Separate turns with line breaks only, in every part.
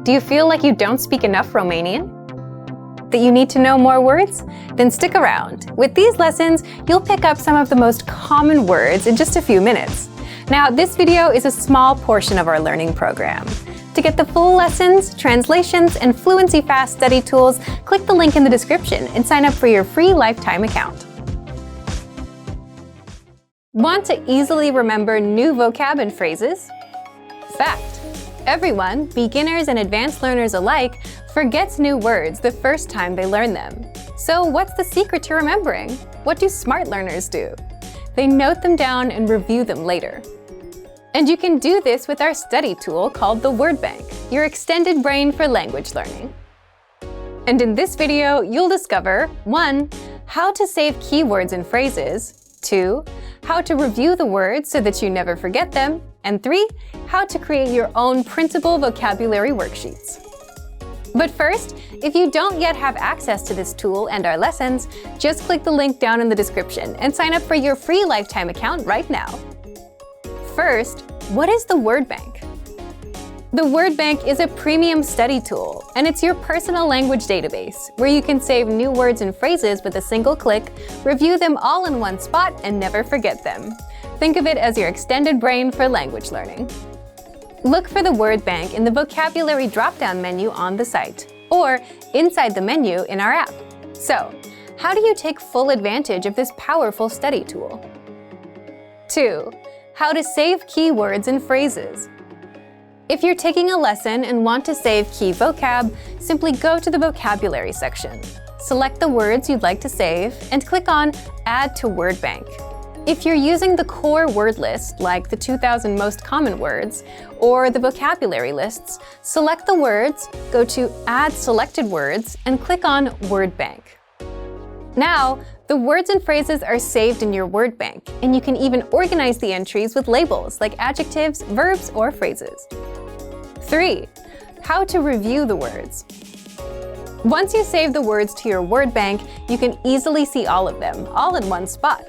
Do you feel like you don't speak enough Romanian? That you need to know more words? Then stick around. With these lessons, you'll pick up some of the most common words in just a few minutes. Now, this video is a small portion of our learning program. To get the full lessons, translations, and Fluency Fast study tools, click the link in the description and sign up for your free lifetime account. Want to easily remember new vocab and phrases? Fact: everyone, beginners and advanced learners alike, forgets new words the first time they learn them. So what's the secret to remembering? What do smart learners do? They note them down and review them later. And you can do this with our study tool called the Word Bank, your extended brain for language learning. And in this video, you'll discover 1. How to save keywords and phrases, 2. How to review the words so that you never forget them, and 3. How to create your own printable vocabulary worksheets. But first, if you don't yet have access to this tool and our lessons, just click the link down in the description and sign up for your free lifetime account right now. First, what is the Word Bank? The Word Bank is a premium study tool, and it's your personal language database where you can save new words and phrases with a single click, review them all in one spot, and never forget them. Think of it as your extended brain for language learning. Look for the Word Bank in the vocabulary drop-down menu on the site, or inside the menu in our app. So, how do you take full advantage of this powerful study tool? 2. How to save keywords and phrases. If you're taking a lesson and want to save key vocab, simply go to the vocabulary section. Select the words you'd like to save and click on Add to Word Bank. If you're using the core word list, like the 2,000 most common words, or the vocabulary lists, select the words, go to Add Selected Words, and click on Word Bank. Now, the words and phrases are saved in your Word Bank, and you can even organize the entries with labels like adjectives, verbs, or phrases. 3. How to review the words. Once you save the words to your Word Bank, you can easily see all of them, all in one spot.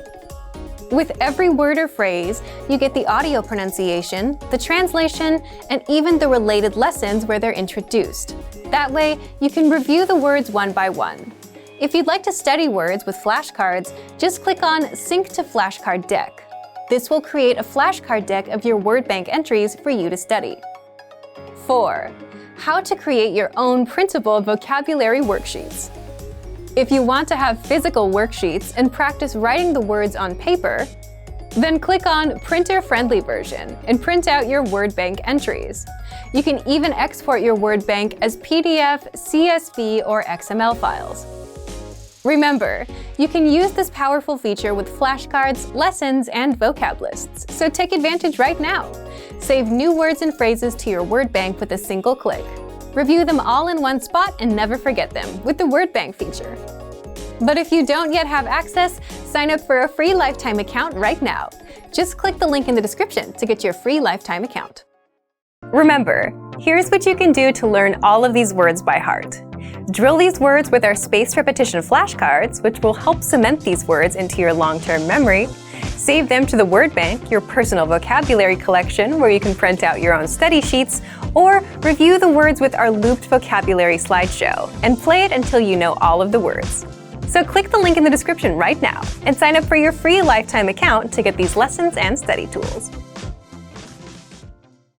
With every word or phrase, you get the audio pronunciation, the translation, and even the related lessons where they're introduced. That way, you can review the words one by one. If you'd like to study words with flashcards, just click on Sync to Flashcard Deck. This will create a flashcard deck of your Word Bank entries for you to study. 4. How to create your own printable vocabulary worksheets. If you want to have physical worksheets and practice writing the words on paper, then click on Printer-Friendly Version and print out your Word Bank entries. You can even export your Word Bank as PDF, CSV, or XML files. Remember, you can use this powerful feature with flashcards, lessons, and vocab lists, so take advantage right now. Save new words and phrases to your Word Bank with a single click. Review them all in one spot and never forget them with the Word Bank feature. But if you don't yet have access, sign up for a free lifetime account right now. Just click the link in the description to get your free lifetime account. Remember, here's what you can do to learn all of these words by heart. Drill these words with our spaced repetition flashcards, which will help cement these words into your long-term memory. Save them to the Word Bank, your personal vocabulary collection where you can print out your own study sheets, or review the words with our looped vocabulary slideshow and play it until you know all of the words. So click the link in the description right now and sign up for your free lifetime account to get these lessons and study tools.